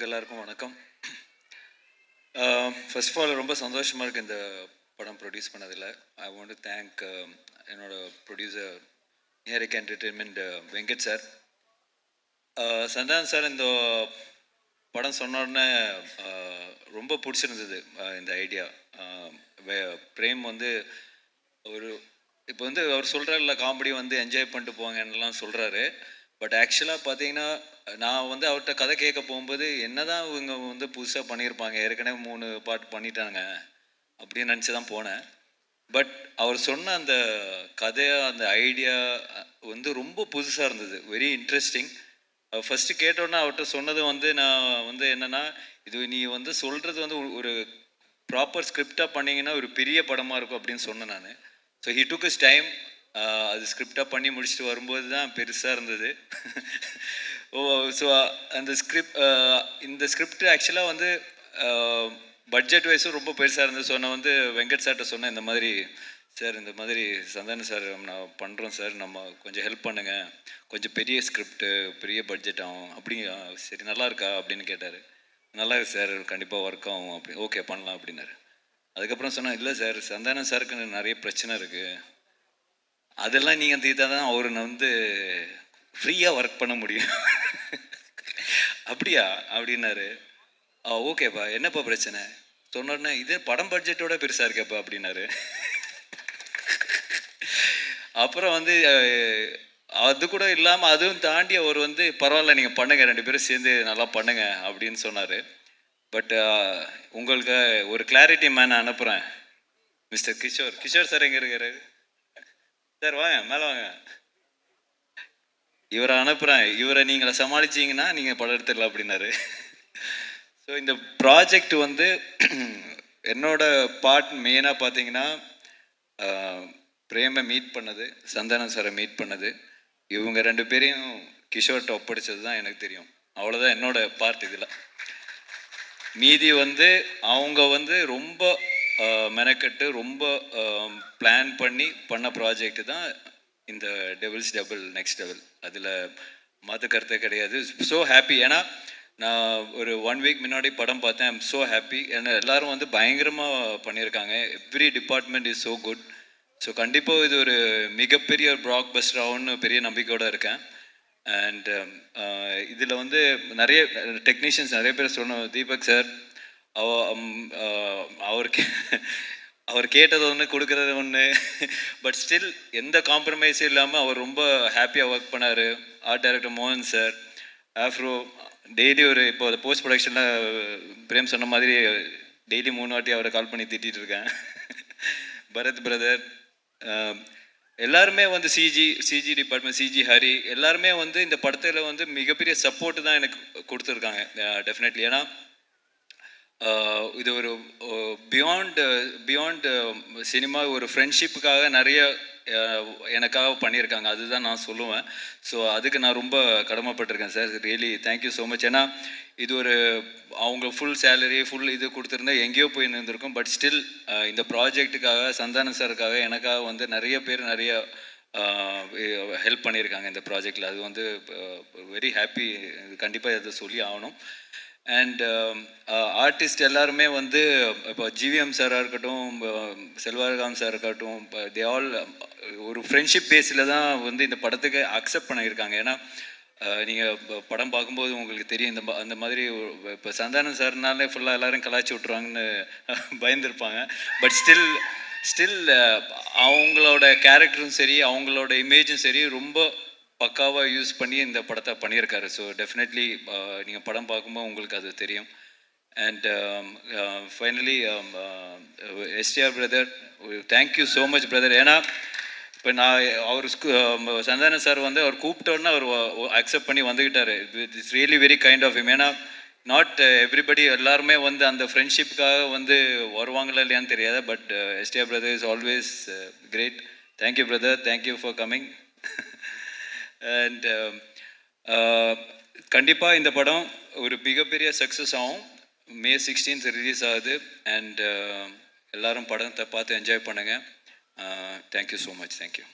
எல்லாருக்கும் வணக்கம். First of all ரொம்ப சந்தோஷமாக இருக்குது இந்த படம் ப்ரொடியூஸ் பண்ணதில். ஐ வாண்ட் டு தேங்க் என்னோட producer Niharika entertainment Venkat sir. Santhanam sir இந்த படம் சொன்ன உடனே ரொம்ப பிடிச்சிருந்தது இந்த ஐடியா. பிரேம் வந்து ஒரு இப்போ வந்து அவர் சொல்கிறார்ல காமெடி வந்து என்ஜாய் பண்ணிட்டு போங்கன்னெலாம் சொல்கிறாரு. பட் ஆக்சுவலாக பார்த்தீங்கன்னா நான் வந்து அவர்கிட்ட கதை கேட்க போகும்போது என்னதான் இவங்க வந்து புதுசாக பண்ணியிருப்பாங்க, ஏற்கனவே 3 பாட்டு பண்ணிட்டாங்க அப்படின்னு நினச்சி தான் போனேன். பட் அவர் சொன்ன அந்த கதையை அந்த ஐடியா வந்து ரொம்ப புதுசாக இருந்தது, வெரி இன்ட்ரெஸ்டிங். ஃபஸ்ட்டு கேட்டோன்னா அவர்கிட்ட சொன்னது வந்து நான் வந்து என்னென்னா, இது நீ வந்து சொல்கிறது வந்து ஒரு ப்ராப்பர் ஸ்கிரிப்டாக பண்ணிங்கன்னா ஒரு பெரிய படமாக இருக்கும் அப்படின்னு சொன்னேன் நான். So he took is time. அது ஸ்கிரிப்டாக பண்ணி முடிச்சுட்டு வரும்போது தான் பெருசாக இருந்தது. ஸோ அந்த இந்த ஸ்கிரிப்ட் ஆக்சுவலாக வந்து பட்ஜெட் வைஸும் ரொம்ப பெருசாக இருந்தது. ஸோ நான் வந்து வெங்கட் சார்கிட்ட சொன்னேன், இந்த மாதிரி சார் இந்த மாதிரி சந்தானம் சார் நான் பண்ணுறோம் சார், நம்ம கொஞ்சம் ஹெல்ப் பண்ணுங்கள், கொஞ்சம் பெரிய ஸ்கிரிப்டு பெரிய பட்ஜெட் ஆகும் அப்படி. சரி நல்லா இருக்கா அப்படின்னு கேட்டார். நல்லா இருக்கு சார், கண்டிப்பாக ஒர்க் ஆகும் அப்படி, ஓகே பண்ணலாம் அப்படின்னாரு. அதுக்கப்புறம் சொன்னேன், இல்லை சார் சந்தானம் சாருக்கு நிறைய பிரச்சனை இருக்குது, அதெல்லாம் நீங்கள் தீர்த்தா தான் அவர் வந்து ஃப்ரீயாக ஒர்க் பண்ண முடியும். அப்படியா அப்படின்னாரு. ஓகேப்பா என்னப்பா பிரச்சனை சொன்னோடனே, இது படம் பட்ஜெட்டோட பெருசாக இருக்கேப்பா அப்படின்னாரு. அப்புறம் வந்து அது கூட இல்லாமல் அதுவும் தாண்டி அவர் வந்து பரவாயில்ல நீங்கள் பண்ணுங்கள், 2 பேரும் சேர்ந்து நல்லா பண்ணுங்க அப்படின்னு சொன்னார். பட் உங்களுக்கு ஒரு கிளாரிட்டி மேன் அனுப்புகிறேன், மிஸ்டர் கிஷோர். கிஷோர் சார் எங்கே இருக்காரு சார்? வாங்க மேலே வாங்க. இவரை அனுப்புகிறேன், இவரை நீங்களை சமாளிச்சிங்கன்னா நீங்கள் படம் எடுத்துடலாம் அப்படின்னாரு. ஸோ இந்த ப்ராஜெக்ட் வந்து என்னோட பார்ட் மெயினாக பார்த்தீங்கன்னா பிரேமை மீட் பண்ணது, சந்தானம் சாரை மீட் பண்ணது, இவங்க 2 பேரையும் கிஷோர்கிட்ட ஒப்படைச்சது தான் எனக்கு தெரியும். அவ்வளோதான் என்னோட பார்ட் இதில். மீதி வந்து அவங்க வந்து ரொம்ப மெனக்கட்டு ரொம்ப பிளான் பண்ணி பண்ண ப்ராஜெக்ட் தான் இந்த டெவில்ஸ் டபுள் நெக்ஸ்ட் லெவல். அதில் மாற்று கருத்தே கிடையாது. So happy. ஏன்னா நான் ஒரு 1 வீக் முன்னாடி படம் பார்த்தேன். I'm so happy. ஏன்னா எல்லோரும் வந்து பயங்கரமாக பண்ணியிருக்காங்க. Every department is so good. So கண்டிப்பாக இது ஒரு மிகப்பெரிய ஒரு ப்ளாக் பஸ்டர் ஆகும்னு பெரிய நம்பிக்கையோடு இருக்கேன். அண்ட் இதில் வந்து நிறைய டெக்னீஷியன்ஸ் நிறைய பேர் சொன்னோம். தீபக் சார் அவர் கேட்டது ஒன்று, கொடுக்குறது ஒன்று. பட் ஸ்டில் எந்த காம்ப்ரமைஸும் இல்லாமல் அவர் ரொம்ப ஹாப்பியாக ஒர்க் பண்ணார். ஆர்ட் டைரக்டர் மோகன் சார், ஆஃப்ரோ டெய்லி ஒரு இப்போ அதை போஸ்ட் ப்ரொடக்ஷனில் பிரேம் சொன்ன மாதிரி டெய்லி 3 வாட்டி அவரை கால் பண்ணி திட்டிகிட்டு இருக்கேன். பரத் பிரதர் எல்லாருமே வந்து சிஜி டிபார்ட்மெண்ட், சிஜி ஹரி எல்லாருமே வந்து இந்த படத்தில் வந்து மிகப்பெரிய சப்போர்ட்டு தான் எனக்கு கொடுத்துருக்காங்க டெஃபினெட்லி. ஏன்னா இது ஒரு பியாண்ட் சினிமா ஒரு ஃப்ரெண்ட்ஷிப்புக்காக நிறைய எனக்காக பண்ணியிருக்காங்க, அதுதான் நான் சொல்லுவேன். ஸோ அதுக்கு நான் ரொம்ப கடமைப்பட்டிருக்கேன் sir. Really thank you so much. ஏன்னா இது ஒரு அவங்க ஃபுல் சேலரி ஃபுல் இது கொடுத்துருந்தா எங்கேயோ போய் நின்றுருக்கும். பட் ஸ்டில் இந்த ப்ராஜெக்ட்டுக்காக சந்தானம் சாருக்காக எனக்காக வந்து நிறைய பேர் நிறைய ஹெல்ப் பண்ணியிருக்காங்க இந்த ப்ராஜெக்டில். அது வந்து வெரி ஹாப்பி. கண்டிப்பாக அதை சொல்லி ஆகணும். அண்ட் ஆர்டிஸ்ட் எல்லாருமே வந்து இப்போ ஜிவிஎம் சாராக இருக்கட்டும், செல்வராகவன் சார் இருக்கட்டும், தே ஆல் ஒரு ஃப்ரெண்ட்ஷிப் பேஸில் தான் வந்து இந்த படத்துக்கு அக்செப்ட் பண்ணியிருக்காங்க. ஏன்னா நீங்கள் படம் பார்க்கும்போது உங்களுக்கு தெரியும், அந்த மாதிரி இப்போ சந்தானம் சார்னாலே ஃபுல்லாக எல்லோரும் கலாய்ச்சி விட்ருவாங்கன்னு பயந்துருப்பாங்க. பட் ஸ்டில் அவங்களோட கேரக்டரும் சரி அவங்களோட இமேஜும் சரி ரொம்ப பக்காவாக யூஸ் பண்ணி இந்த படத்தை பண்ணியிருக்காரு. ஸோ டெஃபினெட்லி நீங்கள் படம் பார்க்கும்போது உங்களுக்கு அது தெரியும். And finally STR brother, thank you so much brother. ஏன்னா இப்போ நான் அவர் சந்தானம் சார் வந்து அவர் கூப்பிட்டோன்னா அவர் அக்செப்ட் பண்ணி வந்துக்கிட்டார். It's really very kind of him. ஏன்னா நாட் எவ்ரிபடி எல்லாருமே வந்து அந்த ஃப்ரெண்ட்ஷிப்புக்காக வந்து வருவாங்களா இல்லையான்னு தெரியாது. But STR brother is always great. Thank you brother, thank you for coming. And கண்டிப்பாக இந்த படம் ஒரு மிகப்பெரிய சக்ஸஸ் ஆகும். May 16th ரிலீஸ் ஆகுது. அண்ட் எல்லோரும் படத்தை பார்த்து என்ஜாய் பண்ணுங்கள். Thank you so much. தேங்க்யூ.